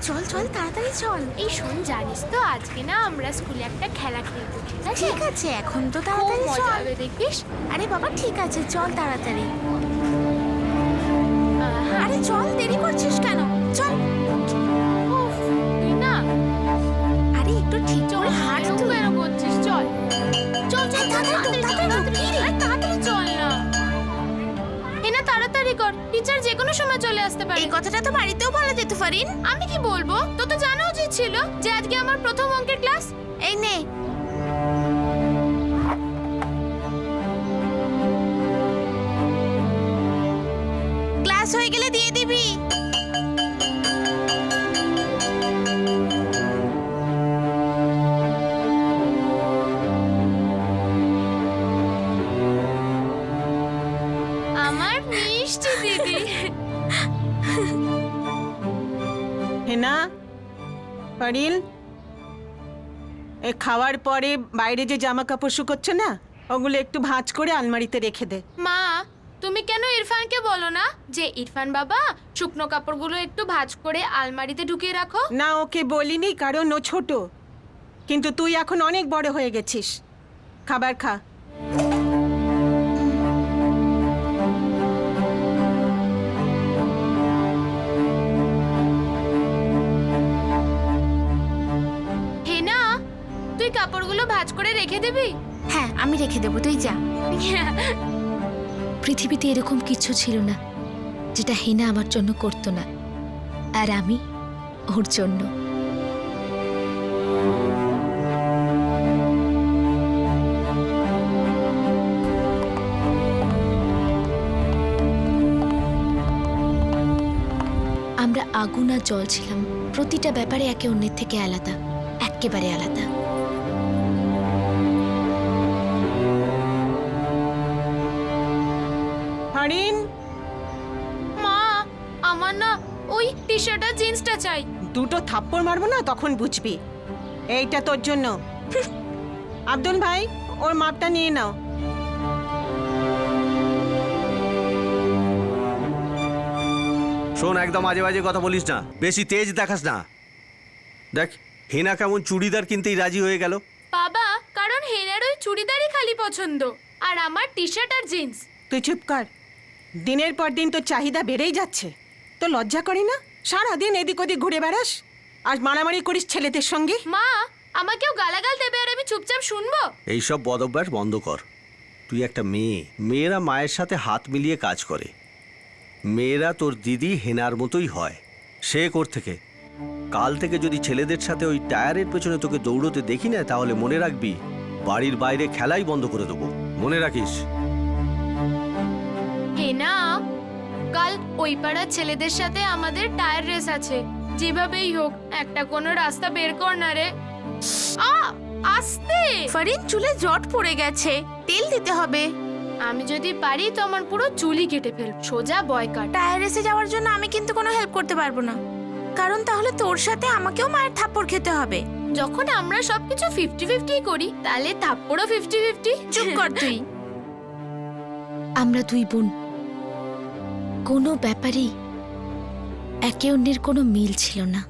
চল চল তাড়াতাড়ি চল। এই শোন, জানিস তো আজকে না আমরা স্কুলে একটা খেলা খেলবো, ঠিক আছে? ঠিক আছে, এখন তো খুব তাড়াতাড়ি মজা চল। হবে, দেখিস। আরে বাবা ঠিক আছে, চল তাড়াতাড়ি। হ্যাঁ। আরে চল, দেরি করছিস কেন? চল। উফ, তুই না আরে একটু ঠিক চল, করে হাঁট এরকম তুই। কেন করছিস? চল চল চল, তাড়াতাড়ি ঢোক, তাড়াতাড়ি ঢোক। কি রে? আরে তাড়াতাড়ি চল না। না তাড়াতাড়ি কর, টিচার যে কোনো সময় চলে আসতে পারে। এই কথাটা তো বাড়িতেও বলা যেত ফারিন। আমি কি বলবো? তো তো জানা উচিত ছিল যে আজকে আমার প্রথম অঙ্কের ক্লাস। এই নে। ক্লাস হয়ে গেলে দিয়ে দিবি। আমার মিষ্টি দিদি। হেনা, পারিল, এ খাওয়ার পরে বাইরে যে জামা কাপড় শুকোচ্ছে না, ওগুলো একটু ভাঁজ করে আলমারিতে রেখে দে। মা, তুমি কেন ইরফানকে বলো না যে ইরফান বাবা শুকনো কাপড়গুলো একটু ভাঁজ করে আলমারিতে ঢুকিয়ে রাখো? না, ওকে বলিনি কারণ ও ছোট, কিন্তু তুই এখন অনেক বড় হয়ে গেছিস। খাবার খা। হেনা, তুই কাপড়গুলো ভাঁজ করে রেখে দিবি? হ্যাঁ আমি রেখে দেবো, তুই যা। পৃথিবীতে এরকম কিছু ছিল না যেটা হেনা আমার জন্য করতো না, আর আমি ওর জন্য। আমরা আগুন আর জল ছিলাম, প্রতিটা ব্যাপারে একে অন্যের থেকে আলাদা, একেবারে আলাদা। হরিণ, মা, আমার না ওই টি শার্ট আর জিন্সটা চাই। দুটো থাপ্পড় মারবো না, তখন বুঝবি। এইটা তোর জন্য। আব্দুল ভাই, ওর মাপটা নিয়ে নাও। শোন, একদম আজে বাজে কথা বলিস না, বেশি তেজ দেখাস না। দেখ, হেনা কেমন চুড়িদার কিনতেই রাজি হয়ে গেল। বাবা, কারণ হেনার ওই চুড়িদারই খালি পছন্দ, আর আমার টি শার্ট আর জিন্স। তুই চুপ কর। দিনের পর দিন তোর চাহিদা বেড়েই যাচ্ছে। তো লজ্জা করে না? সারাদিন এদিক ওদিক ঘুরে বেড়াস আর মারামারি করিস ছেলেদের সঙ্গে। মা, আমাকেও গালাগাল দেবে আর আমি চুপচাপ শুনবো? এইসব বদভ্যাস বন্ধ কর। তুই একটা মেয়ে, মেয়েরা মায়ের সাথে হাত মিলিয়ে কাজ করে। মেয়েরা তোর দিদি হেনার মতোই হয়। সে থেকে কাল থেকে যদি ছেলেদের সাথে ওই টায়ারের পেছনে তোকে দৌড়তে দেখি না, তাহলে মনে রাখবি বাড়ির বাইরে খেলাই বন্ধ করে দেবো। মনে রাখিস। হেনা, কাল ওই পাড়ার ছেলেদের সাথে আমাদের টায়ার রেস আছে। যেভাবেই হোক একটা কোনো রাস্তা বের কর না রে। আস্তে। ফারিন, চুলে জট পড়ে গেছে, তেল দিতে হবে। আমি যদি পারি তো আমার পুরো চুলই কেটে ফেল, সোজা বয়কাট। টায়ার রেসে যাওয়ার জন্য আমি কিন্তু কোনো হেল্প করতে পারবো না, কারণ তাহলে তোর সাথে আমাকেও মায়ের থাপ্পড় খেতে হবে। যখন আমরা সবকিছু 50-50 করি, তাহলে থাপ্পড়ও 50-50। চুপ কর তুই। আমরা দুই বোন, কোনো ব্যাপারেই একে অন্যের কোনো মিল ছিল না।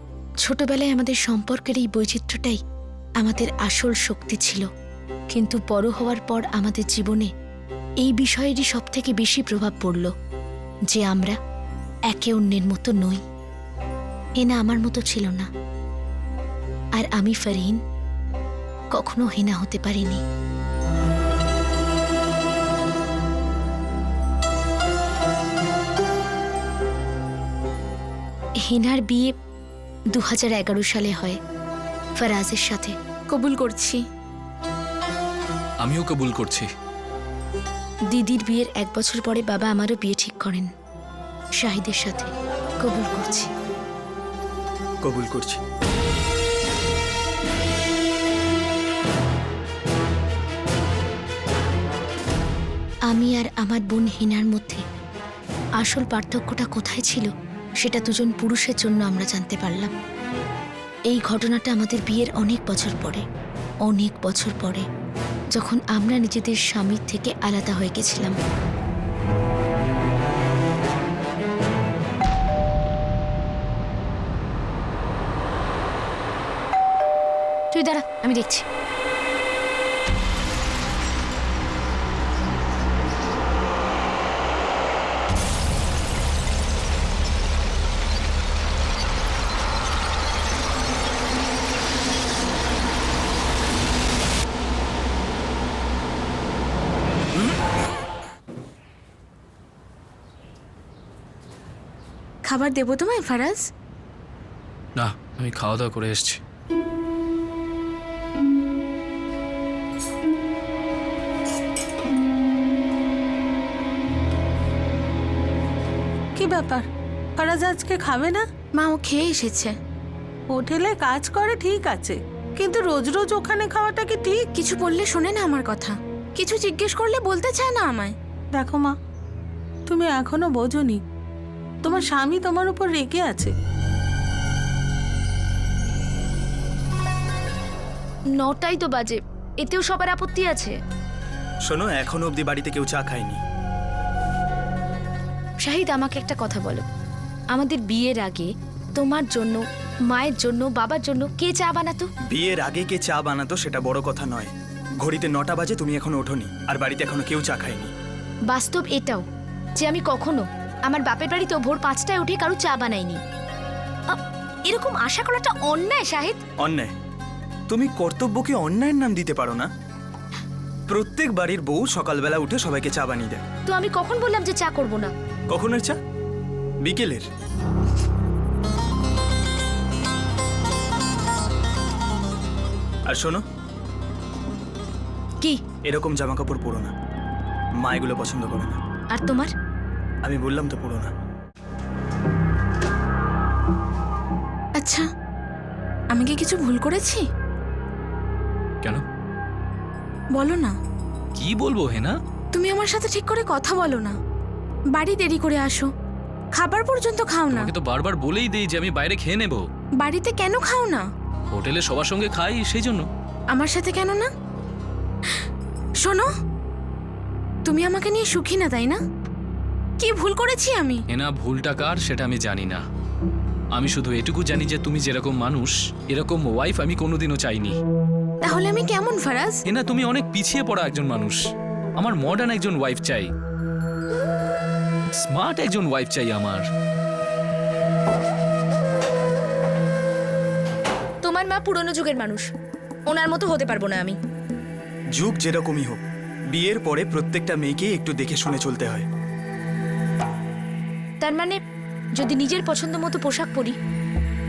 ছোটবেলায় আমাদের সম্পর্কের এই বৈচিত্র্যটাই আমাদের আসল শক্তি ছিল, কিন্তু বড় হওয়ার পর আমাদের জীবনে এই বিষয়েরই সবথেকে বেশি প্রভাব পড়ল যে আমরা একে অন্যের মতো নই। হেনা আমার মতো ছিল না, আর আমি ফারহিন কখনো হেনা হতে পারিনি। হেনার বিয়ে 2011 সালে হয় ফরাজের সাথে। কবুল করছি। আমিও কবুল করছি। দিদির বিয়ের 1 বছর পরে বাবা আমারও বিয়ে ঠিক করেন শাহিদের সাথে। কবুল করছি। কবুল করছি। আমি আর আমার বোন হেনার মধ্যে আসল পার্থক্যটা কোথায় ছিল সেটা দুজন পুরুষের জন্য আমরা জানতে পারলাম। এই ঘটনাটা আমাদের বিয়ের অনেক বছর পরে, যখন আমরা নিজেদের স্বামীর থেকে আলাদা হয়ে গেছিলাম। তুই দাঁড়া, আমি দেখছি। খাবার দেবো তোমায় ফারাজ? না, আমি খাওয়া দাওয়া করে এসেছি। কি ব্যাপার, ফারাজ আজকে খাবে না? মা ও খেয়ে এসেছে। হোটেলে কাজ করে ঠিক আছে, কিন্তু রোজ রোজ ওখানে খাওয়াটা কি ঠিক? কিছু বললে শোনে না আমার কথা, কিছু জিজ্ঞেস করলে বলতে চায় না আমায়। দেখো মা, তুমি এখনো বোঝোনি, তোমার স্বামী তোমার উপর রেগে আছে। 9টাই তো বাজে, এতেও সবার আপত্তি আছে। শোনো, এখনো অবধি বাড়িতে কেউ চা খায়নি। শাহিদ, আমাকে একটা কথা বলো, আমাদের বিয়ের আগে তোমার জন্য, মায়ের জন্য, বাবার জন্য কে চা বানাতো? বিয়ের আগে কে চা বানাতো সেটা বড় কথা নয়। ঘড়িতে 9টা বাজে, তুমি এখনো ওঠোনি, আর বাড়িতে এখনো কেউ চা খায়নি। বাস্তব এটাও যে আমি কখনো আমার বাপের বাড়িতেও ভোর 5টায় উঠে কারো চা বানাইনি। এরকম আশা করাটা অন্যায় শাহিদ। অন্যায়? তুমি কর্তব্যকে অন্যায়ের নাম দিতে পারো না? প্রত্যেক বাড়ির বউ সকালবেলা উঠে সবাইকে চা বানিয়ে দেয়। তো আমি কখন বললাম যে চা করব না? কখনের চা? বিকেলের। আর শোনো, কি? এরকম জামা কাপড় পরো না, মা এগুলো পছন্দ করে না। আর তোমার? আমি বললাম তো পরো না। আচ্ছা, আমি কি কিছু ভুল করেছি? কেন? বলো না। কি বলবো হেনা? তুমি আমার সাথে ঠিক করে কথা বলো না, বাড়ি দেরি করে আসো, খাবার পর্যন্ত খাও না। তোমাকে তো বারবার বলেই দেই যে আমি বাইরে খেয়ে নেব। বাড়িতে কেন খাও না? হোটেলে সবার সঙ্গে খাই, সেই জন্য। আমার সাথে কেন না? শোনো, তুমি আমাকে নিয়ে সুখী না, তাই না? কি ভুল করেছি আমি? হেনা, ভুলটা কার সেটা আমি জানি না। আমি শুধু এটুকু জানি যে তুমি যেরকম মানুষ, এরকম ওয়াইফ আমি কোনোদিনও চাইনি। তাহলে আমি কেমন ফারাজ? হেনা, তুমি অনেক পিছিয়ে পড়া একজন মানুষ। আমার মডার্ন একজন ওয়াইফ চাই, স্মার্ট একজন ওয়াইফ চাই আমার। তোমার মা পুরনো যুগের মানুষ, ওনার মতো হতে পারবো না আমি। যুগ যেরকমই হোক, বিয়ের পরে প্রত্যেকটা মেয়েকে একটু দেখে শুনে চলতে হয়। তার মানে যদি নিজের পছন্দ মতো পোশাক পরি,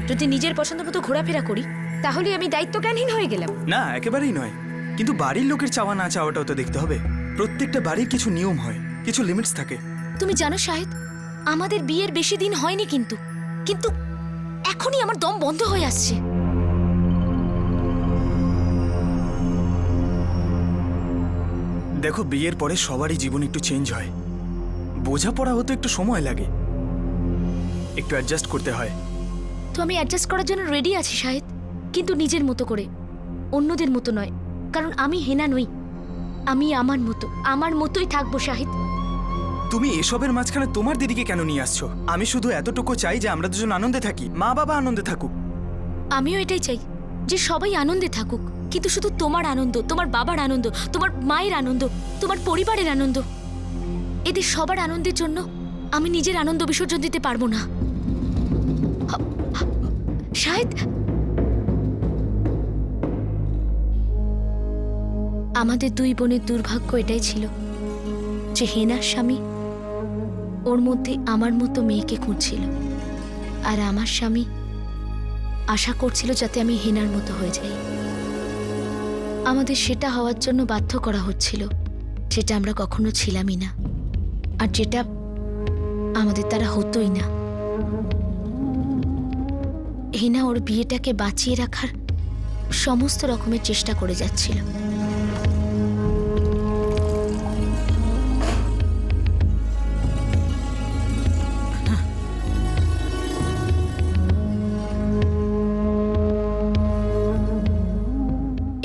যদি নিজের পছন্দ মতো ঘোরাফেরা করি, তাহলে আমি দায়িত্বজ্ঞানহীন হয়ে গেলাম। না, একেবারেই নয়, কিন্তু বাড়ির লোকের চাওয়া না চাওয়াটাও তো দেখতে হবে। প্রত্যেকটা বাড়ির কিছু নিয়ম হয়, কিছু লিমিটস থাকে। তুমি জানো শাহিদ, আমাদের বিয়ের বেশি দিন হয়নি, কিন্তু কিন্তু এখনই আমার দম বন্ধ হয়ে আসছে। দেখো, বিয়ের পরে সবারই জীবন একটু চেঞ্জ হয়, বোঝাপড়া হতে একটু সময় লাগে, একটু অ্যাডজাস্ট করতে হয়। তো আমি অ্যাডজাস্ট করার জন্য রেডি আছি শাহিদ, কিন্তু নিজের মতো করে, অন্যদের মতো নয়। কারণ আমি হেনা নই, আমি আমার মতো, আমার মতোই থাকবো শাহিদ। তুমি এসবের মাঝখানে তোমার দিদিকে কেন নিয়ে আসছো? আমি শুধু এতটুকু চাই যে আমরা দুজন আনন্দে থাকি, মা বাবা আনন্দে থাকুক। আমিও এটাই চাই যে সবাই আনন্দে থাকুক, কিন্তু শুধু তোমার আনন্দ, তোমার বাবার আনন্দ, তোমার মায়ের আনন্দ, তোমার পরিবারের আনন্দ, এদের সবার আনন্দের জন্য আমি নিজের আনন্দ বিসর্জন দিতে পারবো না। শাহিদ, আমাদের দুই বোনের দুর্ভাগ্য এটাই ছিল যে হেনার স্বামী ওর মধ্যে আমার মতো মেয়েকে খুঁজছিল, আর আমার স্বামী আশা করছিল যাতে আমি হেনার মতো হয়ে যাই। আমাদের সেটা হওয়ার জন্য বাধ্য করা হচ্ছিল, যেটা আমরা কখনো ছিলামই না, আর যেটা আমাদের দ্বারা হতোই না। হেনা ওর বিয়েটাকে বাঁচিয়ে রাখার সমস্ত রকমের চেষ্টা করে যাচ্ছিল।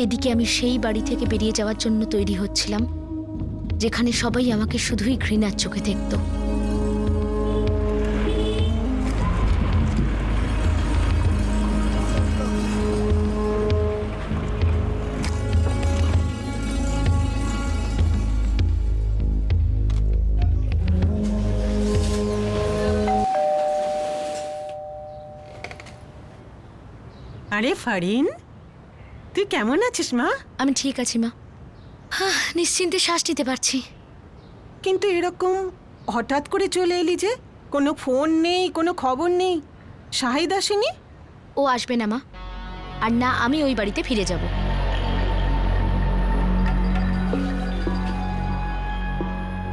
এদিকে আমি সেই বাড়ি থেকে বেরিয়ে যাওয়ার জন্য তৈরি হচ্ছিলাম, যেখানে সবাই আমাকে শুধুই ঘৃণার চোখে দেখত। আরে ফারিন, তুই কেমন আছিস মা? আমি ঠিক আছি মা, নিশ্চিন্তে শ্বাস নিতে পারছি। কিন্তু এরকম হঠাৎ করে চলে এলি যে, কোনো ফোন নেই, কোনো খবর নেই। শাহিদ আসেনি? ও আসবে না মা, আর না আমি ওই বাড়িতে ফিরে যাব।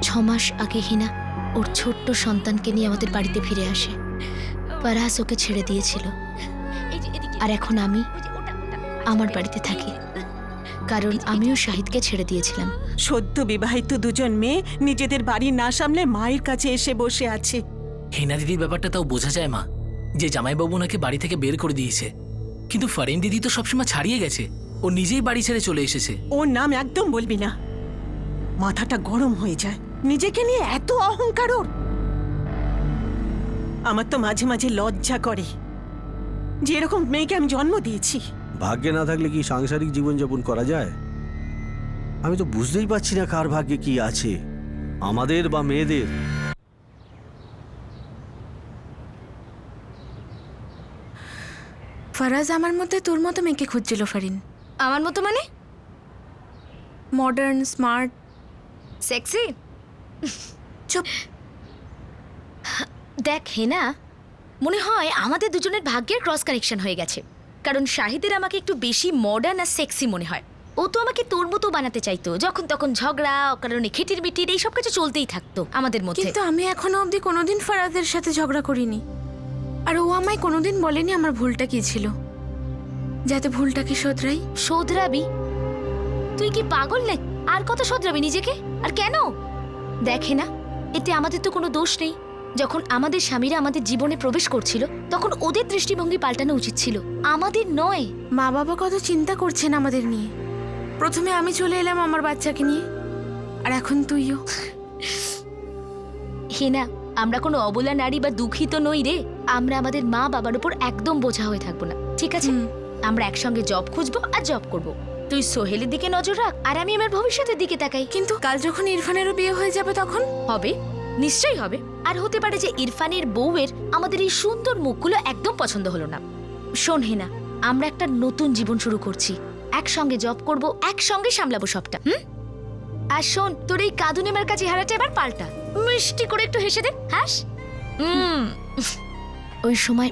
6 মাস আগে হিনা ওর ছোট্ট সন্তানকে নিয়ে আমাদের বাড়িতে ফিরে আসে। ফারাজ ওকে ছেড়ে দিয়েছিল, আর এখন আমি আমার বাড়িতে থাকি, কারণ আমিও শাহিদকে ছেড়ে দিয়েছিলাম। সদ্য বিবাহিত দুজন মেয়ে নিজেদের বাড়ি না সামলে মায়ের কাছে এসে বসে আছে। হেনা দিদির ব্যাপারটা তাও বোঝা যায় মা, যে জামাইবাবু ওনাকে বাড়ি থেকে বের করে দিয়েছে, কিন্তু ফারিন দিদি তো সবসময় ছাড়িয়ে গেছে, ও নিজেই বাড়ি ছেড়ে চলে এসেছে। ওর নাম একদম বলবি না, মাথাটা গরম হয়ে যায়। নিজেকে নিয়ে এত অহংকার ওর। আমার তো মাঝে মাঝে লজ্জা করে যে এরকম মেয়েকে আমি জন্ম দিয়েছি। ভাগ্যে না থাকলে কি সাংসারিক জীবনযাপন করা যায়? আমি তো বুঝতেই পারছি না কার ভাগ্যে কি আছে, আমাদের বা মেয়েদের। ফারাজ আমার মধ্যে তোর মতো মেয়েকে খুঁজছিল ফারিন। আমার মতো মানে? Modern, smart, sexy? চুপ। দেখ হেনা, মনে হয় আমাদের দুজনের ভাগ্যের ক্রস কানেকশন হয়ে গেছে, কারণ শাহিদের আমাকে একটু বেশি মডার্ন আর সেক্সি মনে হয়। ও তো আমাকে তোর মতো বানাতে চাইতো, যখন তখন ঝগড়া, অকারণে খিটির মিটির এইসব কিছু চলতেই থাকতো আমাদের মধ্যে। কিন্তু আমি এখনো অবধি কোনোদিন ফারাজের সাথে ঝগড়া করিনি, আর ও আমায় কোনোদিন বলেনি আমার ভুলটা কি ছিল, যাতে ভুলটাকে শোধরাই। শোধরাবি? তুই কি পাগল নাকি? আর কত শোধরাবি নিজেকে? আর কেন? দেখে না, এতে আমাদের তো কোনো দোষ নেই। যখন আমাদের স্বামীরা আমাদের জীবনে প্রবেশ করছিল, তখন ওদের দৃষ্টিভঙ্গি পাল্টানো উচিত ছিল, আমাদের নয়। মা বাবা কত চিন্তা করছেন আমাদের নিয়ে। প্রথমে আমি চলে এলাম আমার বাচ্চাকে নিয়ে, আর এখন তুইও। হেনা, আমরা কোনো অবলা নারী বা দুঃখিত নই রে। আমরা আমাদের মা বাবার উপর একদম বোঝা হয়ে থাকবো না, ঠিক আছে? আমরা একসঙ্গে জব খুঁজবো আর জব করব। তুই সোহেলের দিকে নজর রাখ, আর আমি আমার ভবিষ্যতের দিকে তাকাই। কিন্তু কাল যখন ইরফানেরও বিয়ে হয়ে যাবে তখন? হবে, নিশ্চয়ই হবে। আর হতে পারে যে ইরফানের বউয়ের আমাদের এই সুন্দর মুখগুলো একদম পছন্দ হলো না। শোন হেনা, আমরা একটা নতুন জীবন শুরু করছি, একসঙ্গে জব করব, একসঙ্গে সামলাবো সবটা। আর শোন, তোর এই কাঁদুনে মার্কা চেহারাটা এবার পাল্টা, মিষ্টি করে একটু হেসে দে, হাস। ওই সময়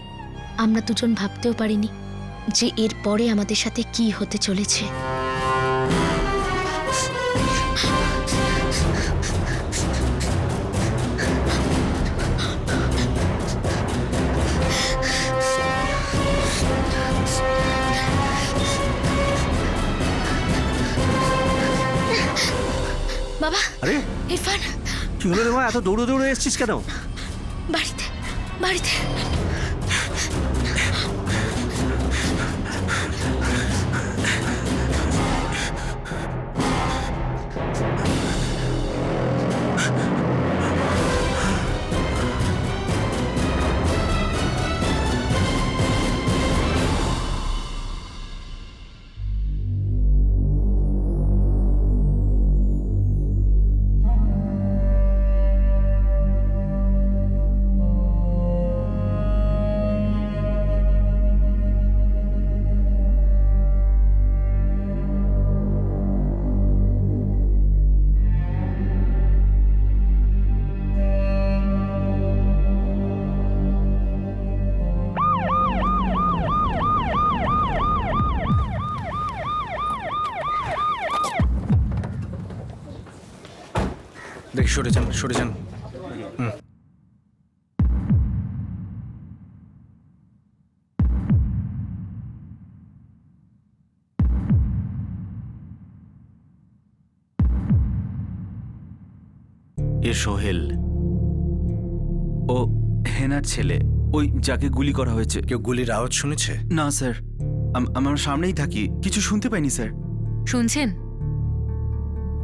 আমরা দুজন ভাবতেও পারিনি যে এর পরে আমাদের সাথে কি হতে চলেছে। বাবা, আরে ইরফান, কি হলো রে মা, এত দৌড়ে দৌড়ে এসছিস কেন? বাড়িতে বাড়িতে দেখি, সরে যান, সরে যান। এ সোহেল, ও হেনার ছেলে, ওই যাকে গুলি করা হয়েছে। কেউ গুলির আওয়াজ শুনেছে? না স্যার, আমার সামনেই থাকি, কিছু শুনতে পাইনি স্যার। শুনছেন?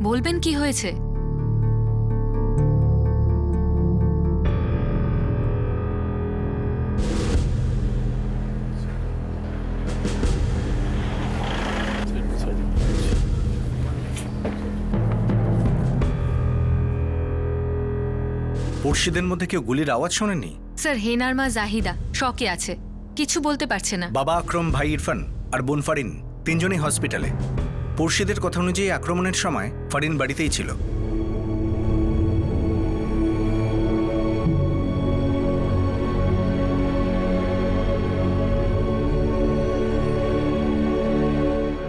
বলবেন কি হয়েছে? পড়শিদের মধ্যে কেউ গুলির আওয়াজ শোনেনি? স্যার, হেনার মা জাহিদা শকে আছে। কিছু বলতে পারছে না। বাবা আকরম, ভাই ইরফান আর বোন ফারিন তিনজনই হসপিটালে। পড়শিদের কথা অনুযায়ী আক্রমণের সময় ফারিন বাড়িতেই ছিল।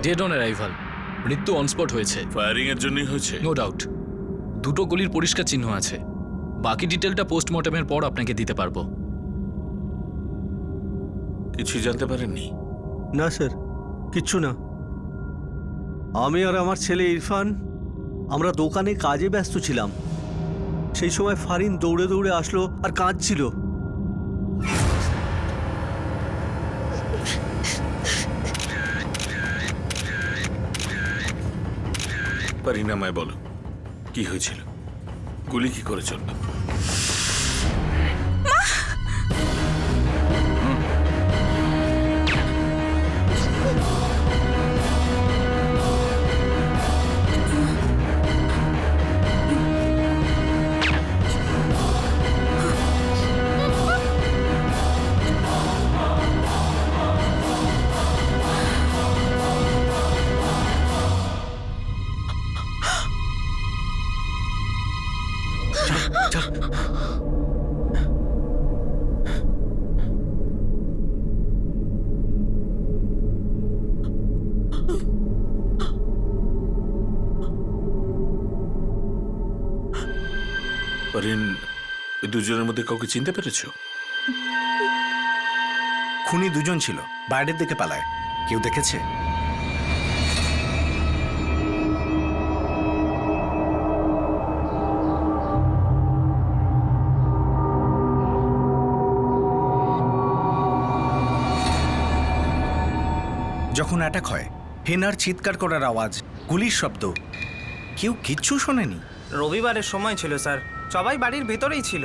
ডেড অন অ্যারাইভাল, মৃত্যু অনস্পট হয়েছে। ফায়ারিং এর জন্যই হয়েছে। No doubt. দুটো গুলির পরিষ্কার চিহ্ন আছে। বাকি ডিটেলটা পোস্টমর্টমের পর আপনাকে দিতে পারবো। কিছুই জানতে পারেননি? না স্যার, কিচ্ছু না। আমি আর আমার ছেলে ইরফান আমরা দোকানে কাজে ব্যস্ত ছিলাম। সেই সময় ফারিন দৌড়ে দৌড়ে আসলো আর কাঁদছিল। পরিণামায় বলো কি হয়েছিল, গুলি কি করে চলল? পরিন, ওই দুজনের মধ্যে কাউকে চিনতে পেরেছো? খুনি দুজন ছিল, বাইরের দিকে পালায়। কেউ দেখেছে? যখন অ্যাটাক হয়, হেনার চিৎকার করার আওয়াজ, গুলির শব্দ, কেউ কিচ্ছু শোনেনি। রবিবারের সময় ছিল স্যার, সবাই বাড়ির ভেতরেই ছিল।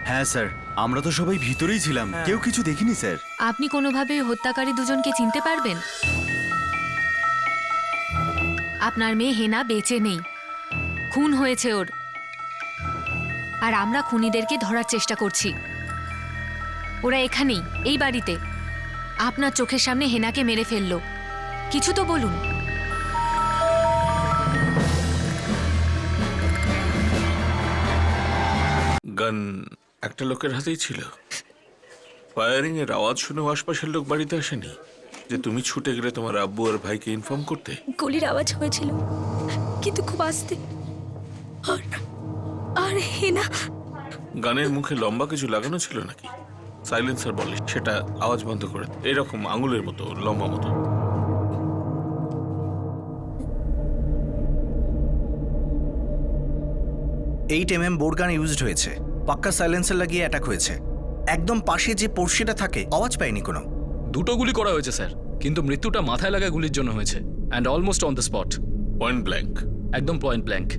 হ্যাঁ স্যার, আমরা তো সবাই ভিতরেই ছিলাম, কেউ কিছু দেখিনি স্যার। আপনি কোনোভাবে হত্যাকারী দুজনকে চিনতে পারবেন? আপনার মেয়ে হেনা বেঁচে নেই, খুন হয়েছে ওর। আর আমরা খুনিদেরকে ধরার চেষ্টা করছি। ওরা এখানেই, এই বাড়িতে। আপনার চোখের সামনে হেনাকে মেরে ফেললো। কিছু তো বলুন। গান একটা লোকের হাতেই ছিল। ফায়ারিং এর আওয়াজ শুনে আশপাশের লোক বাড়িতে আসেনি যে তুমি ছুটে গেলে তোমার আব্বু আর ভাইকে ইনফর্ম করতে? গুলির আওয়াজ হয়েছিল, কিন্তু খুব আস্তে। আর হেনা গানের মুখে লম্বা কিছু লাগানো ছিল নাকি? সাইলেন্সার বলে সেটা আওয়াজ বন্ধ করে, এরকম আঙুলের মতো লম্বা মতো। 8mm বোর গান ইউজড হয়েছে। পাক্কা সাইলেন্সার লাগিয়ে অ্যাটাক হয়েছে। একদম পাশে যে পড়শিটা থাকে আওয়াজ পায়নি কোনো। দুটো গুলি করা হয়েছে স্যার, কিন্তু মৃত্যুটা মাথায় লাগা গুলির জন্য হয়েছে। And almost on the spot. Point blank? একদম পয়েন্ট ব্ল্যাঙ্ক।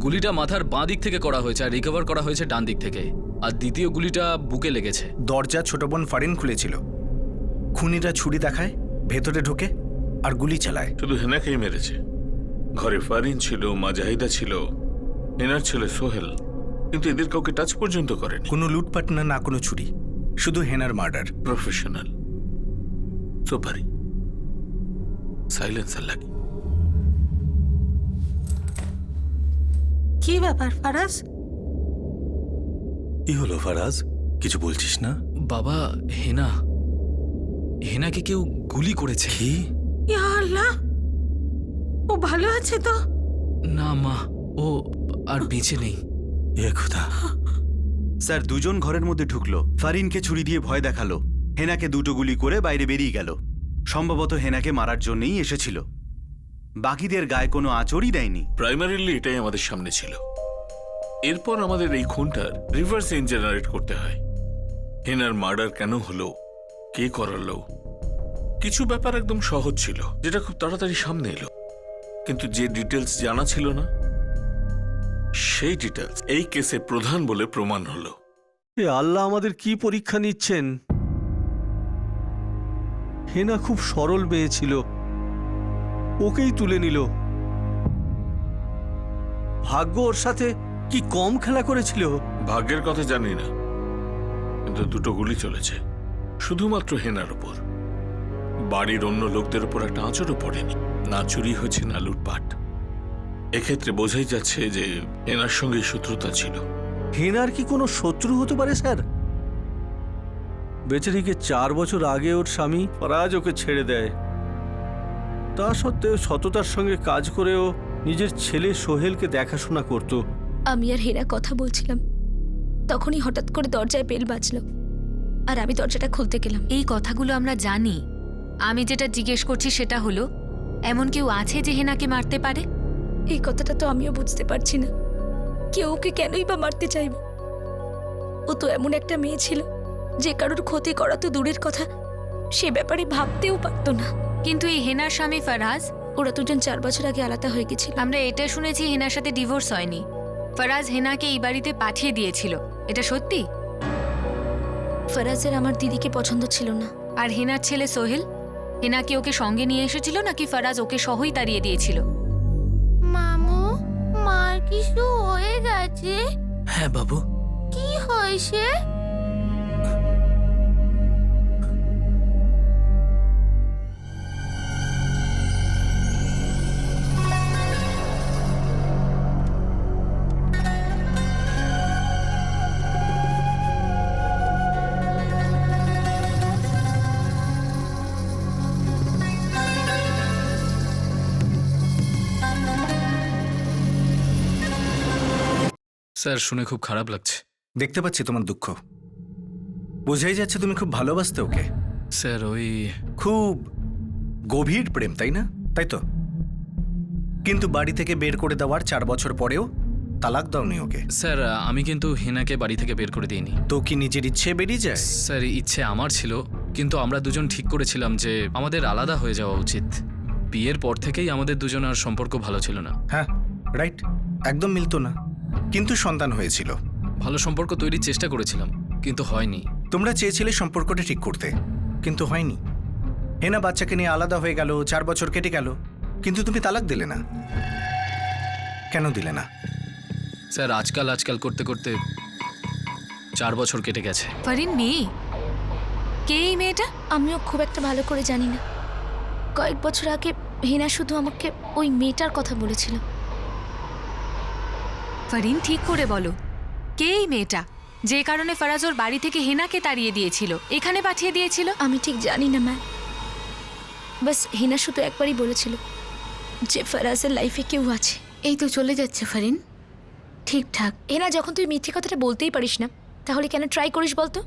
গুলিটা মাথার বাঁ দিক থেকে করা হয়েছে আর রিকভার করা হয়েছে ডান দিক থেকে। আর দ্বিতীয় গুলিটা বুকে লেগেছে। দরজা ছোট বোন ফারিন খুলেছিল। খুনিরা ছুরি দেখায়, ভেতরে ঢোকে আর গুলি চালায়। শুধু হেনাকেই মেরেছে? ঘরে ফারিন ছিল, মা জাহিদা ছিল, হেনার ছেলে সোহেল, কিন্তু এদের কাউকে টাচ পর্যন্ত করেনি। কোনো লুটপাট না কোনো চুরি, শুধু হেনার মার্ডার। প্রফেশনাল। সুপারি সাইলেন্সার লাগি। কি ব্যাপার ফারাজ? কি হলো ফারাজ, কিছু বলছিস না? বাবা, হেনাকে কেউ গুলি করেছে। কি? ইয়া আল্লাহ, ও ভালো আছে তো? না মা, ও আর বেঁচে নেই। এ খোদা। স্যার, দুজন ঘরের মধ্যে ঢুকলো, ফারিনকে ছুরি দিয়ে ভয় দেখালো, হেনাকে দুটো গুলি করে বাইরে বেরিয়ে গেল। সম্ভবত হেনাকে মারার জন্যই এসেছিল। বাকিদের গায়ে কোনো আঁচড়ই দেয়নি। প্রাইমারিলি এটাই আমাদের সামনে ছিল। এরপর আমাদের এই খুনটার রিভার্স জেনারেট করতে হয়। হেনার মার্ডার কেন হলো, কে করালো? কিছু ব্যাপার একদম সহজ ছিল, যেটা খুব তাড়াতাড়ি সামনে এলো। কিন্তু যে ডিটেলস জানা ছিল না, সেই ডিটেলস এই কেসে প্রধান বলে প্রমাণ হলো। এ আল্লাহ, আমাদের কি পরীক্ষা নিচ্ছেন? হেনা খুব সরল মেয়ে ছিল, ওকেই তুলে নিল। ভাগ্য ওর সাথে কি কম খেলা করেছিল? ভাগ্যের কথা জানি না, কিন্তু দুটো গুলি চলেছে। শুধুমাত্র হেনার উপর। বাড়ির অন্য লোকদের উপর একটা আঁচড়ও পড়েনি। না চুরি হয়েছে না লুটপাট। এক্ষেত্রে বোঝাই যাচ্ছে যে হেনার সঙ্গে শত্রুতা ছিল। হেনার কি কোনো শত্রু হতে পারে স্যার? বেচারিকে 4 বছর আগে ওর স্বামী ফরাজ ওকে ছেড়ে দেয়। তা সত্ত্বেও সততার সঙ্গে কাজ করেও নিজের ছেলে সোহেলকে দেখাশোনা করত। আমি আর হেনা কথা বলছিলাম, তখনই হঠাৎ করে দরজায় বেল বাজলো আর আমি দরজাটা খুলতে গেলাম। এই কথাগুলো আমরা জানি। আমি যেটা জিজ্ঞেস করছি সেটা হলো, এমন কেউ আছে যে হেনাকে মারতে পারে? এই কথাটা তো আমিও বুঝতে পারছি না, কেউ ওকে কেনই বা মারতে চাইব। ও তো এমন একটা মেয়ে ছিল যে কারোর ক্ষতি করা তো দূরের কথা, সে ব্যাপারে ভাবতেও পারতো না। কিন্তু এই হেনার স্বামী ফারাজ, ওরা দুজন 4 বছর আগে আলাদা হয়ে গেছিল। আমরা এটা শুনেছি হেনার সাথে ডিভোর্স হয়নি। ফারাজ হেনাকে এই বাড়িতে পাঠিয়ে দিয়েছিল, এটা সত্যি? ফারাজের আমার দিদিকে পছন্দ ছিল না। আর হেনার ছেলে সোহেল, হেনা কি ওকে সঙ্গে নিয়ে এসেছিল নাকি ফারাজ ওকে সহই তাড়িয়ে দিয়েছিল? মামু, মার কিছু হয়ে গেছে? হ্যাঁ বাবু। কি হয়েছে? স্যার শুনে খুব খারাপ লাগছে। দেখতে পাচ্ছি তোমার দুঃখ, বোঝাই যাচ্ছে তুমি খুব ভালোবাসতে ওকে। স্যার ওই খুব গভীর প্রেম, তাই না? তাই তো। কিন্তু বাড়ি থেকে বের করে দেওয়ার 4 বছর পরেও তালাক দাওনি ওকে। স্যার আমি কিন্তু হেনাকে বাড়ি থেকে বের করে দিইনি। তো কি নিজের ইচ্ছে বেরিয়ে যায়? স্যার ইচ্ছে আমার ছিল, কিন্তু আমরা দুজন ঠিক করেছিলাম যে আমাদের আলাদা হয়ে যাওয়া উচিত। বিয়ের পর থেকেই আমাদের দুজনের সম্পর্ক ভালো ছিল না। হ্যাঁ রাইট, একদম মিলতো না, কিন্তু সন্তান হয়েছিল। ভালো সম্পর্ক তৈরির চেষ্টা করেছিলাম, কিন্তু হয়নি। তোমরা চেয়েছিলে সম্পর্কটা ঠিক করতে, কিন্তু হয়নি। হেনা বাচ্চাকে নিয়ে আলাদা হয়ে গেল, 4 বছর কেটে গেল, কিন্তু তুমি তালাক দিলে না। কেন দিলে না? স্যার আজকাল করতে করতে 4 বছর কেটে গেছে। ফারিন মেয়ে কে এই মেয়েটা? আমিও খুব একটা ভালো করে জানি না। কয়েক বছর আগে হেনা শুধু আমাকে ওই মেয়েটার কথা বলেছিল। ফারিন ঠিক করে বলো, কে এই মেয়েটা যে কারণে ফারাজ ওর বাড়ি থেকে হেনাকে তাড়িয়ে দিয়েছিল, এখানে পাঠিয়ে দিয়েছিল? আমি ঠিক জানি না ম্যাম, বাস হেনা শুধু একবারই বলেছিল যে ফারাজের লাইফে কেউ আছে। এই তো চলে যাচ্ছে ফারিন, ঠিকঠাক। হেনা, যখন তুই মিথ্যে কথাটা বলতেই পারিস না, তাহলে কেন ট্রাই করিস বলতো?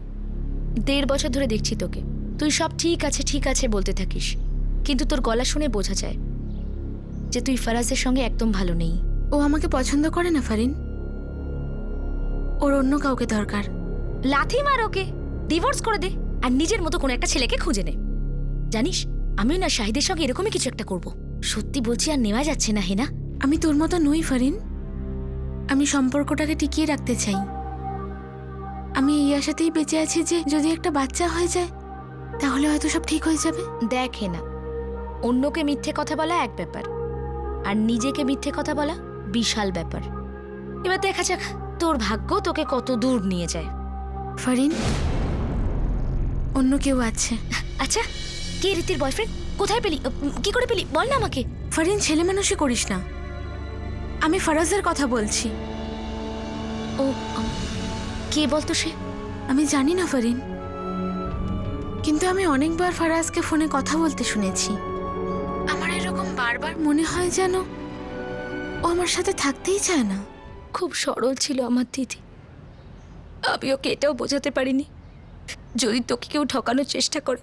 1.5 বছর ধরে দেখছি তোকে, তুই সব ঠিক আছে বলতে থাকিস, কিন্তু তোর গলা শুনে বোঝা যায় যে তুই ফারাজের সঙ্গে একদম ভালো নেই। ও আমাকে পছন্দ করে না ফারিন, ওর অন্য কাউকে দরকার। লাথি মার ওকে, ডিভোর্স করে দে, আর নিজের মতো কোনো একটা ছেলেকে খুঁজে নে। জানিস, আমিও না শাহিদের সঙ্গে এরকমই কিছু একটা করব। সত্যি বলছি, আর নেওয়া যাচ্ছে না হেনা। আমি তোর মতো নই ফারিন, আমি সম্পর্কটাকে টিকিয়ে রাখতে চাই। আমি এই আশাতেই বেঁচে আছি যে যদি একটা বাচ্চা হয়ে যায় তাহলে হয়তো সব ঠিক হয়ে যাবে। দেখ হেনা, অন্যকে মিথ্যে কথা বলা এক ব্যাপার, আর নিজেকে মিথ্যে কথা বলা বিশাল ব্যাপার। এবার দেখা যাক তোর ভাগ্য তোকে কত দূর নিয়ে যায়। ফারিন, অন্য কেউ আছে। আচ্ছা, কে রীতির বয়ফ্রেন্ড? কোথায় পেলি, কি করে পেলি, বল না আমাকে। ফারিন, ছেলে মানুষই করিস না, আমি ফারাজের কথা বলছি। ও, কে বলতো সে? আমি জানি না ফারিন, কিন্তু আমি অনেকবার ফারাজকে ফোনে কথা বলতে শুনেছি। আমার এরকম বারবার মনে হয় যেন ও আমার সাথে থাকতেই চায় না। খুব সরল ছিল আমার দিদি, আমি ওকে এটাও বোঝাতে পারিনি যদি তোকে কেউ ঠকানোর চেষ্টা করে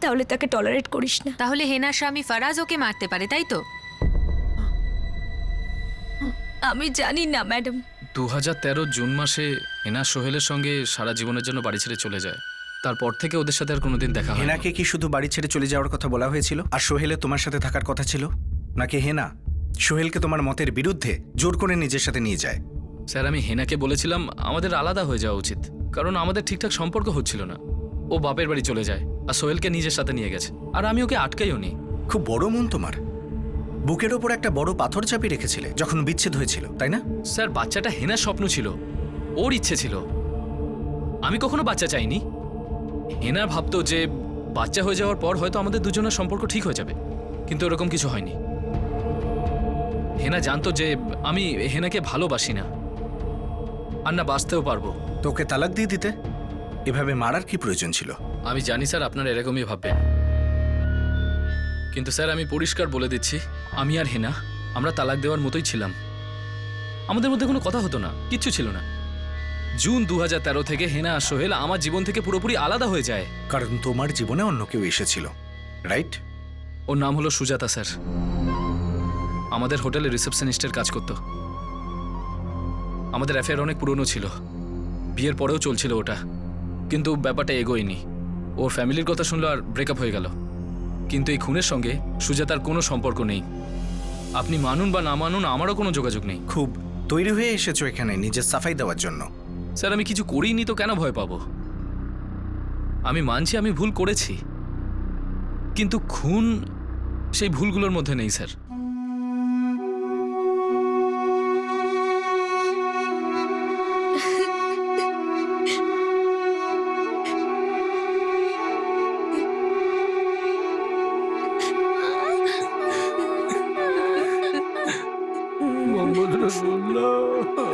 তাহলে তাকে টলারেট করিস না। তাহলে হেনার স্বামী ফারাজ ওকে মারতে পারে, তাই তো? আমি জানি না ম্যাডাম। 2013 জুন মাসে হেনা সোহেলের সঙ্গে সারা জীবনের জন্য বাড়ি ছেড়ে চলে যায়। তারপর থেকে ওদের সাথে আর কোনোদিন দেখা হয় না। হেনাকে কি শুধু বাড়ি ছেড়ে চলে যাওয়ার কথা বলা হয়েছিল, আর সোহেলে তোমার সাথে থাকার কথা ছিল? নাকি হেনা সোহেলকে তোমার মতের বিরুদ্ধে জোর করে নিজের সাথে নিয়ে যায়? স্যার আমি হেনাকে বলেছিলাম আমাদের আলাদা হয়ে যাওয়া উচিত, কারণ আমাদের ঠিকঠাক সম্পর্ক হচ্ছিল না। ও বাপের বাড়ি চলে যায় আর সোহেলকে নিজের সাথে নিয়ে গেছে, আর আমি ওকে আটকাইও নি। খুব বড় মন তোমার। বুকের ওপর একটা বড় পাথর চাপিয়ে রেখেছিলে যখন বিচ্ছেদ হয়েছিল, তাই না? স্যার বাচ্চাটা হেনার স্বপ্ন ছিল, ওর ইচ্ছে ছিল। আমি কখনো বাচ্চা চাইনি। হেনা ভাবতো যে বাচ্চা হয়ে যাওয়ার পর হয়তো আমাদের দুজনের সম্পর্ক ঠিক হয়ে যাবে, কিন্তু এরকম কিছু হয়নি। হেনা জানতো যে আমি হেনাকে ভালোবাসি না, আর না বাঁচতেও পারবো। তোকে তালাক দিয়ে দিতে এভাবে মারার কি প্রয়োজন ছিল? আমি জানি স্যার আপনারা এরকমই ভাববেন, কিন্তু স্যার আমি পরিষ্কার বলে দিচ্ছি, আমি আর হেনা আমরা তালাক দেওয়ার মতোই ছিলাম। আমাদের মধ্যে কোনো কথা হতো না, কিচ্ছু ছিল না। জুন 2013 থেকে হেনা আর সোহেল আমার জীবন থেকে পুরোপুরি আলাদা হয়ে যায়। কারণ তোমার জীবনে অন্য কেউ এসেছিল, রাইট? ওর নাম হলো সুজাতা স্যার, আমাদের হোটেলে রিসেপশনিস্টের কাজ করত। আমাদের অ্যাফেয়ার অনেক পুরনো ছিল, বিয়ের পরেও চলছিল ওটা, কিন্তু ব্যাপারটা এগোয়নি। ওর ফ্যামিলির কথা শুনলো আর ব্রেকআপ হয়ে গেল। কিন্তু এই খুনের সঙ্গে সুজাতার কোনো সম্পর্ক নেই। আপনি মানুন বা না মানুন, আমারও কোনো যোগাযোগ নেই। খুব তৈরি হয়ে এসেছো এখানে নিজের সাফাই দেওয়ার জন্য। স্যার আমি কিছু করিনি তো কেন ভয় পাবো? আমি মানছি আমি ভুল করেছি, কিন্তু খুন সেই ভুলগুলোর মধ্যে নেই স্যার।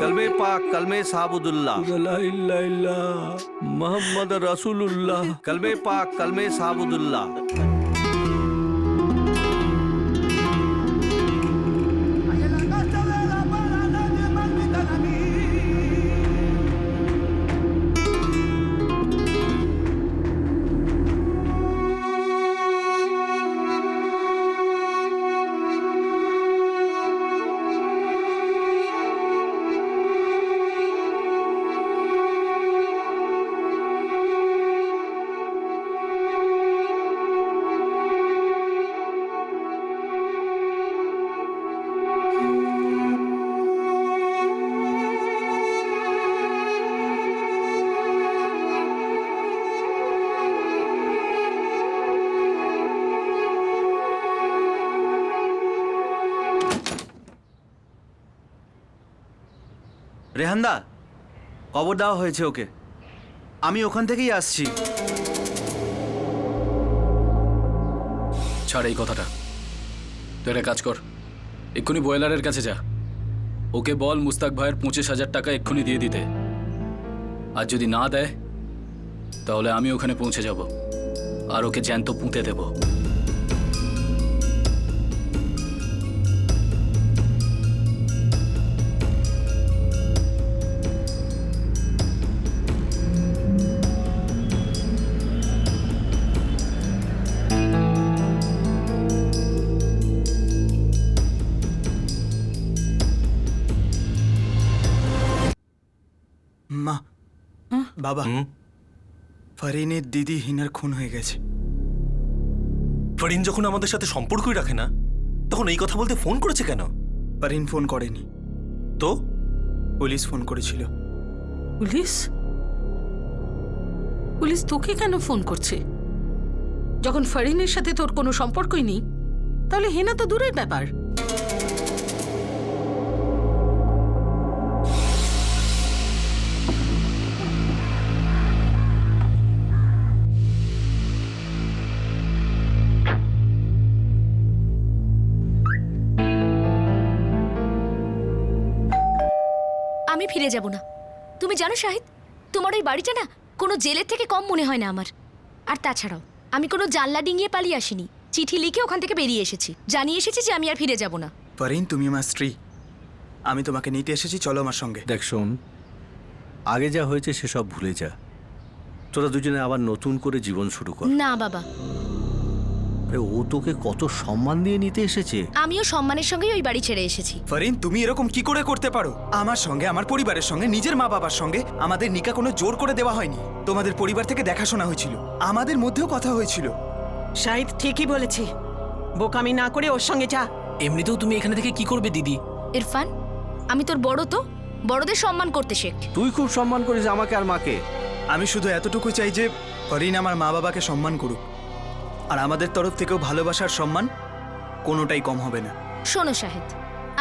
कलमे पाक कलमे साबुदुल्लाह मोहम्मद रसूलुल्लाह कलमे पाक कलमे साबुदुल्लाह। রেহানদা, কবর দেওয়া হয়েছে ওকে। আমি ওখান থেকেই আসছি। ছাড় এই কথাটা, তুই একটা কাজ কর, এক্ষুনি বয়লারের কাছে যা, ওকে বল মুস্তাক ভাইয়ের 25,000 টাকা এক্ষুনি দিয়ে দিতে। আর যদি না দেয় তাহলে আমি ওখানে পৌঁছে যাব আর ওকে জ্যান্ত পুঁতে দেব। মা, বাবা, ফারিনের দিদি হিনার খুন হয়ে গেছে। ফারিন যখন আমাদের সাথে সম্পর্কই রাখে না, তখন এই কথা বলতে ফোন করেছে কেন? ফারিন ফোন করেনি তো পুলিশ ফোন করেছিল। পুলিশ? পুলিশ তোকে কেন ফোন করছে? যখন ফারিনের সাথে তোর কোনো সম্পর্কই নেই, তাহলে হেনা তো দূরের ব্যাপার। আমি ফিরে যাব না। তুমি জানো শাহিদ, তোমার ওই বাড়িটা না কোনো জেলের থেকে কম মনে হয় না আমার। আর তাছাড়াও আমি কোনো জানলা ডিঙিয়ে পালিয়ে আসিনি, চিঠি লিখে ওখান থেকে বেরিয়ে এসেছি, জানিয়ে এসেছি যে আমি আর ফিরে যাব না। ফারিন, তুমি আমার স্ত্রী, আমি তোমাকে নিতে এসেছি, চলো আমার সঙ্গে। দেখ শোন, আগে যা হয়েছে সেসব ভুলে যা, তোরা দুজনে আবার নতুন করে জীবন শুরু কর। না বাবা, ও তোকে কত সম্মান দিয়ে নিতে এসেছে। আমিও সম্মানের সঙ্গেই ওই বাড়ি ছেড়ে এসেছি। ফারিন, তুমি এরকম কি করে করতে পারো? আমার সঙ্গে, আমার পরিবারের সঙ্গে, নিজের মা বাবার সঙ্গে আমাদের নিকা কোনো জোর করে দেওয়া হয়নি। তোমাদের পরিবার থেকে দেখাশোনা হয়েছিল, আমাদের মধ্যেও কথা হয়েছিল। শাহিদ ঠিকই বলেছে, বোকামি না করে ওর সঙ্গে যা। এমনিতেও তুমি এখানে থেকে কি করবে দিদি? ইরফান, আমি তোর বড়, তো বড়দের সম্মান করতে শেখ। তুই খুব সম্মান করিস আমাকে আর মাকে। আমি শুধু এতটুকু চাই যে ফারিন আমার মা বাবাকে সম্মান করুক, আর আমাদের তরফ থেকেও ভালোবাসার সম্মান কোনোটাই কম হবে না। শোনো শাহিদ,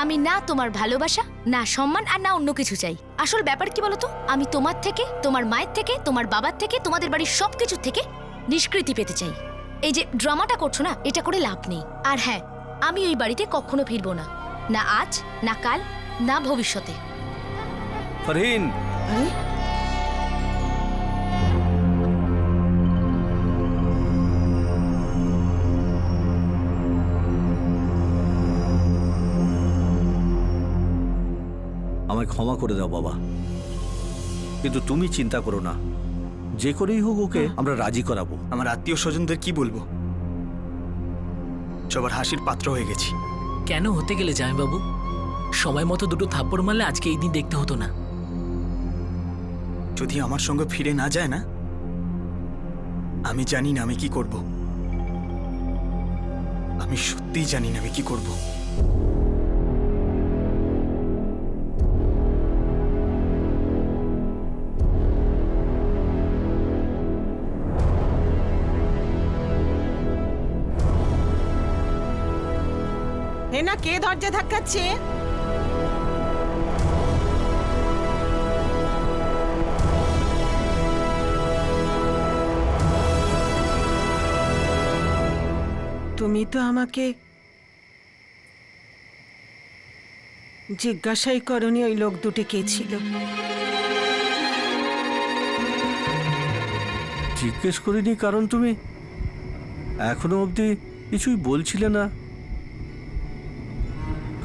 আমি না তোমার ভালোবাসা, না সম্মান, আর না অন্য কিছু চাই। আসল ব্যাপার কি বলতো, আমি তোমার থেকে, তোমার মায়ের থেকে, তোমার বাবার থেকে, তোমাদের বাড়ির সবকিছু থেকে নিষ্কৃতি পেতে চাই। এই যে ড্রামাটা করছো না, এটা করে লাভ নেই। আর হ্যাঁ, আমি এই বাড়িতে কখনো ফিরবো না, না আজ, না কাল, না ভবিষ্যতে। ফারহিন, আমায় ক্ষমা করে দাও বাবা, কিন্তু তুমি চিন্তা করো না, যে করেই হোক ওকে আমরা রাজি করাবো। আমার আত্মীয় স্বজনদের কি বলবো? সবার হাসির পাত্র হয়ে গেছি। কেন হতে গেলে জামাইবাবু? সময় মতো দুটো থাপ্পড় মারলে আজকে এই দিন দেখতে হতো না। যদি আমার সঙ্গে ফিরে না যায় না, আমি জানি না আমি কি করব। আমি সত্যিই জানি না আমি কি করব। হেনা, কে দরজা ধাক্কাচ্ছে? তুমি তো আমাকে জিজ্ঞাসাই করনি ওই লোক দুটি কে ছিল। জিজ্ঞেস করিনি কারণ তুমি এখনো অবধি কিছুই বলছিলে না।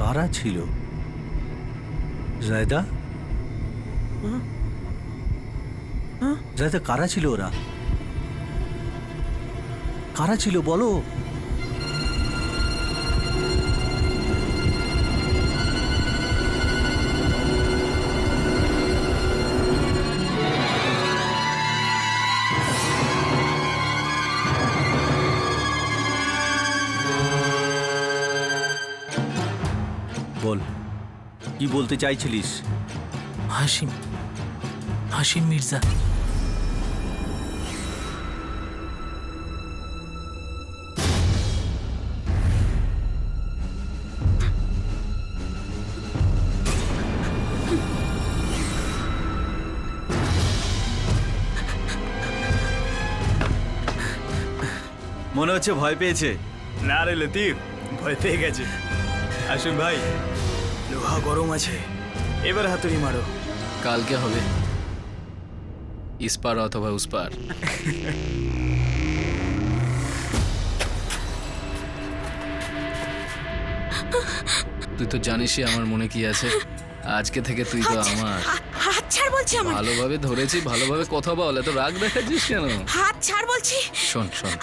কারা ছিল? জায়দা? জায়দা, কারা ছিল ওরা? কারা ছিল বলো? বল, কি বলতে চাইছিলিস? হাসিম, হাসিম মির্জা। মনে হচ্ছে ভয় পেয়েছে। না রে লতিফ, ভয় পেয়ে গেছে। আসুন ভাই, লোহা গরম আছে, এবার হাতুড়ি মারো। কালকে হবে ইস্পার অথবা উস্পার। তুই তো জানিসই আমার মনে কি আছে। আজকে থেকে তুই তো আমার। হাত ছাড় বলছি আমার। ভালোভাবে ধরেছি, ভালোভাবে কথা বল, এত রাগ দেখাচ্ছিস কেন? হাত ছাড় বলছি। শোন শোন,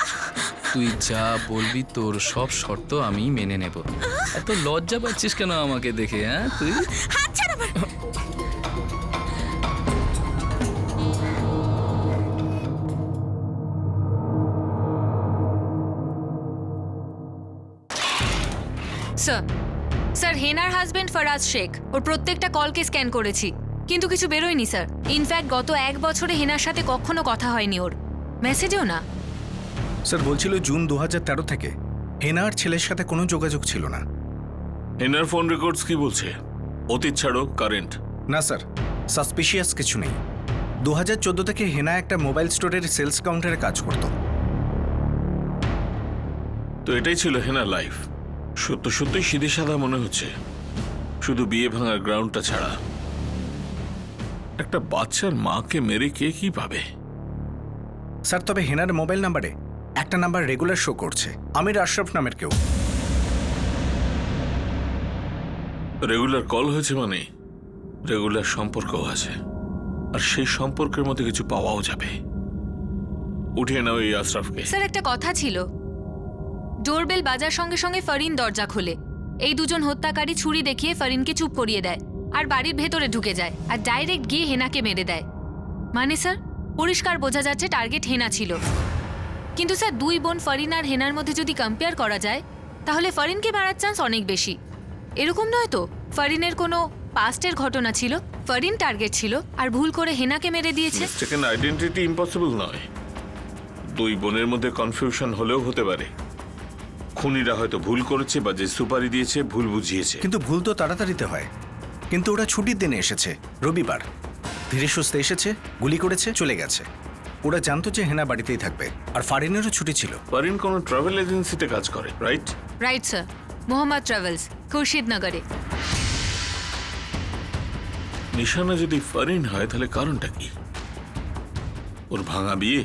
তুই যা বলবি তোর সব শর্ত আমি মেনে নেব। এত লজ্জা পাচ্ছিস কেন আমাকে দেখে? হ্যাঁ, তুই হাত ছাড় আমার। স্যার, স্যার হেনার হাজবেন্ড ফরাজ শেখ, ওর প্রত্যেকটা কলকে স্ক্যান করেছি, কিন্তু কিছু বেরোয়নি স্যার। ইনফ্যাক্ট গত 1 বছরে হেনার সাথে কখনো কথা হয়নি ওর, মেসেজেও না। স্যার বলছিল জুন 2013 থেকে হেনার ছেলের সাথে কোনো যোগাযোগ ছিল না। হেনার ফোন রেকর্ডস কি বলছে? অতীত ছাড়ো, কারেন্ট? না স্যার, সাসপিশিয়াস কিছু নেই। 2014 থেকে হেনা একটা মোবাইল স্টোরের সেলস কাউন্টারে কাজ করত। তো এটাই ছিল হেনার লাইফ। সত্য সত্যই সিধে সাদা মনে হচ্ছে, শুধু বিয়ে ভাঙার গ্রাউন্ডটা ছাড়া। একটা বাচ্চার মাকে মেরে কে কি পাবে? স্যার তবে হেনার মোবাইল নাম্বারে একটা নাম্বার রেগুলার শো করছে, আমির আশরাফ নামের কেউ। রেগুলার কল হয়েছে মানে রেগুলার সম্পর্কও আছে, আর সেই সম্পর্কের মধ্যে কিছু পাওয়াও যাবে। উঠিয়ে নাও এই আশরাফকে। স্যার একটা কথা ছিল, ডোরবেল বাজার সঙ্গে সঙ্গে ফরিন দরজা খোলে। এই দুজন হত্যাকারী ছুরি দেখিয়ে ফরিনকে চুপ করিয়ে দেয় আর বাড়ির ভেতরে ঢুকে যায় আর ডাইরেক্ট গিয়ে হেনাকে মেরে দেয়। মানে স্যার পরিষ্কার বোঝা যাচ্ছে টার্গেট হেনা ছিল। কিন্তু স্যার 2 বোন ফরিন আর হেনার মধ্যে যদি কম্পেয়ার করা যায়, তাহলে ফরিনকে মারার চান্স অনেক বেশি। এরকম নয় তো ফরিনের কোনো পাস্টের ঘটনা ছিল, ফরিন টার্গেট ছিল আর ভুল করে হেনাকে মেরে দিয়েছে। মিস্টেকেন আইডেন্টিটি ইম্পসিবল নয়। 2 বোনের মধ্যে কনফিউশন হলেও হতে পারে। খুনিরা হয়তো ভুল করেছে বা যে সুপারি দিয়েছে ভুল বুঝিয়েছে। কিন্তু ভুল তো তাড়াতাড়িতে হয়, কিন্তু ওরা ছুটির দিনে এসেছে, রবিবার, ধীরে সুস্থে এসেছে, গুলি করেছে, চলে গেছে। ওরা জানতো যে হেনা বাড়িতেই থাকবে, আর ফারিনেরও ছুটি ছিল। ফারিন কোনো ট্রাভেল এজেন্সিতে কাজ করে, right? Right sir, Mohammad travels, খুরশিদনগরে। নিশানা যদি ফারিন হয় তাহলে কারণটা কি? ওর ভাঙা বিয়ে?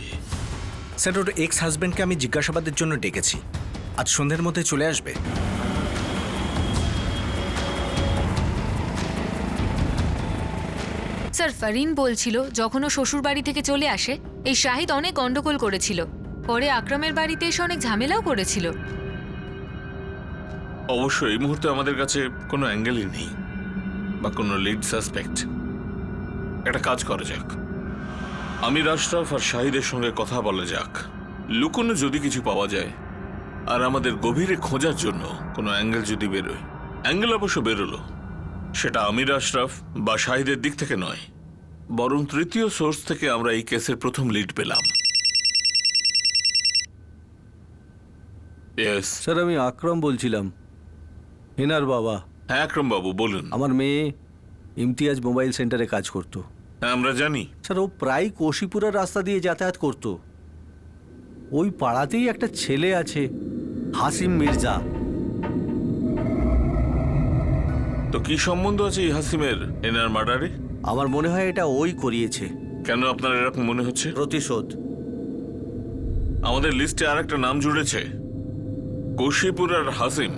স্যার, ওর এক্স হাজব্যান্ডকে আমি জিজ্ঞাসাবাদের জন্য ডেকেছি, আজ সন্ধ্যের মধ্যে চলে আসবে। স্যার, ফারিন বলছিল যখন ও শ্বশুর বাড়ি থেকে চলে আসে এই শাহিদ অনেক গন্ডগোল করেছিল, পরে আকরামের বাড়িতে এসে অনেক ঝামেলাও করেছিল। অবশ্য এই মুহূর্তে আমাদের কাছে কোনো অ্যাঙ্গেলই নেই বা কোনো লিড সাসপেক্ট। একটা কাজ করা যাক, আমির আশরাফ আর শাহিদের সঙ্গে কথা বলা যাক, লুকোনো যদি কিছু পাওয়া যায় আর আমাদের গভীরে খোঁজার জন্য কোনো অ্যাঙ্গেল যদি বেরোয়। অ্যাঙ্গেল অবশ্য বেরোলো, সেটা আমির আশরাফ বা শাহিদের দিক থেকে নয়, বরং তৃতীয় সোর্স থেকে আমরা এই কেসের প্রথম লিড পেলাম। ইয়েস স্যার, আমি আকরাম বলছিলাম, হেনার বাবা। হ্যাঁ আকরাম বাবু বলুন। আমার মেয়ে ইমতিয়াজ মোবাইল সেন্টারে কাজ করতো। হ্যাঁ আমরা জানি। স্যার, ও প্রায় কোশিপুরার রাস্তা দিয়ে যাতায়াত করতো। ওই পাড়াতেই একটা ছেলে আছে, হাসিম মির্জা। তো কি সম্বন্ধ আছে এই হাসিমের এনার মার্ডারে? আমার মনে হয় এটা ওই করিয়েছে। কেন আপনার এরকম মনে হচ্ছে? প্রতিশোধ। আমাদের লিস্টে আর একটা নাম জুড়েছে, কোশিপুরার হাসিম।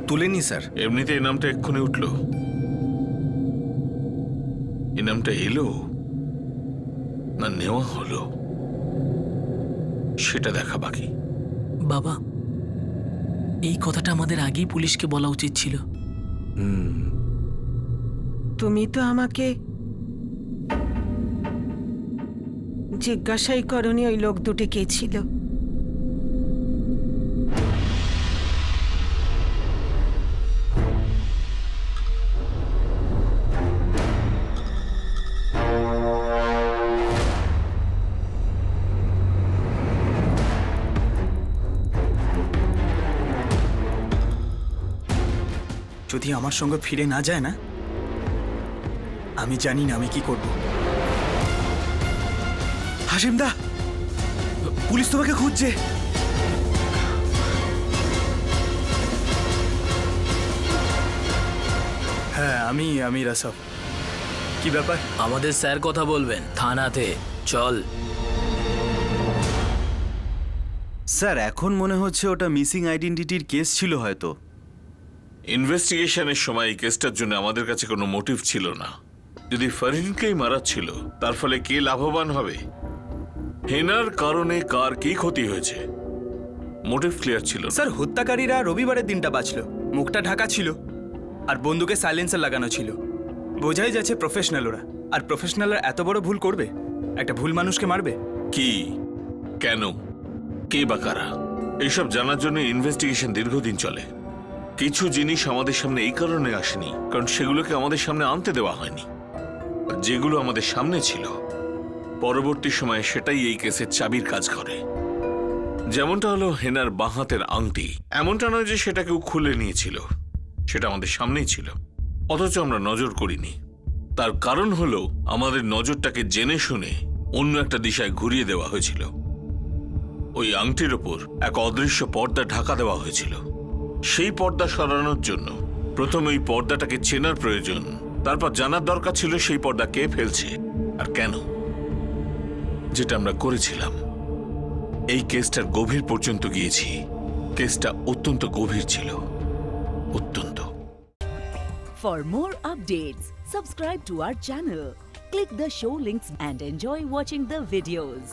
তুলেনি স্যার। এমনিতে এই নামটা এক্ষুনি উঠল, এই নামটা এলো না নেওয়া হলো সেটা দেখা বাকি। বাবা, এই কথাটা আমাদের আগেই পুলিশকে বলা উচিত ছিল। তুমি তো আমাকে জিজ্ঞাসাই করনি ওই লোক দুটি কে ছিল। যদি আমার সঙ্গে ফিরে না যায় না, আমি জানি না আমি কি করব। হাসিম দা, পুলিশ তোমাকে খুঁজছে। হ্যাঁ, আমি রাসফ। কি ব্যাপার? আমাদের স্যার কথা বলবেন থানাতে, চল। স্যার, এখন মনে হচ্ছে ওটা মিসিং আইডেন্টিটির কেস ছিল হয়তো। ইনভেস্টিগেশনের সময় এই কেসটার জন্য আমাদের কাছে কোনো মোটিভ ছিল না। যদি ফারিনকেই মারা ছিল, তার ফলে কে লাভবান হবে, হেনার কারণে কার কি ক্ষতি হয়েছে, মোটিভ ক্লিয়ার ছিল না। স্যার, হত্যাকারীরা রবিবারের দিনটা বাঁচলো, মুখটা ঢাকা ছিল আর বন্দুকে সাইলেন্সার লাগানো ছিল। বোঝাই যাচ্ছে প্রফেশনাল ওরা। আর প্রফেশনালরা এত বড় ভুল করবে? একটা ভুল মানুষকে মারবে? কি, কেন, কে বা কারা, এইসব জানার জন্য ইনভেস্টিগেশন দীর্ঘদিন চলে। কিছু জিনিস আমাদের সামনে এই কারণে আসেনি কারণ সেগুলোকে আমাদের সামনে আনতে দেওয়া হয়নি। আর যেগুলো আমাদের সামনে ছিল, পরবর্তী সময়ে সেটাই এই কেসের চাবির কাজ করে। যেমনটা হলো হেনার বাঁ হাতের আংটি, এমনটা নয় যে সেটা কেউ খুলে নিয়েছিল, সেটা আমাদের সামনেই ছিল, অথচ আমরা নজর করিনি। তার কারণ হলো আমাদের নজরটাকে জেনে শুনে অন্য একটা দিশায় ঘুরিয়ে দেওয়া হয়েছিল। ওই আংটির ওপর এক অদৃশ্য পর্দা ঢাকা দেওয়া হয়েছিল। সেই পর্দা সরানোর জন্য প্রথমে ওই পর্দাটাকে চেনার প্রয়োজন, তারপর জানার দরকার ছিল সেই পর্দা কে ফেলছে আর কেন। যেটা আমরা করেছিলাম। এই কেসটার গভীর পর্যন্ত গিয়েছি। কেসটা অত্যন্ত গভীর ছিল, অত্যন্ত। For more updates, subscribe to our channel, click the show links and enjoy watching the videos.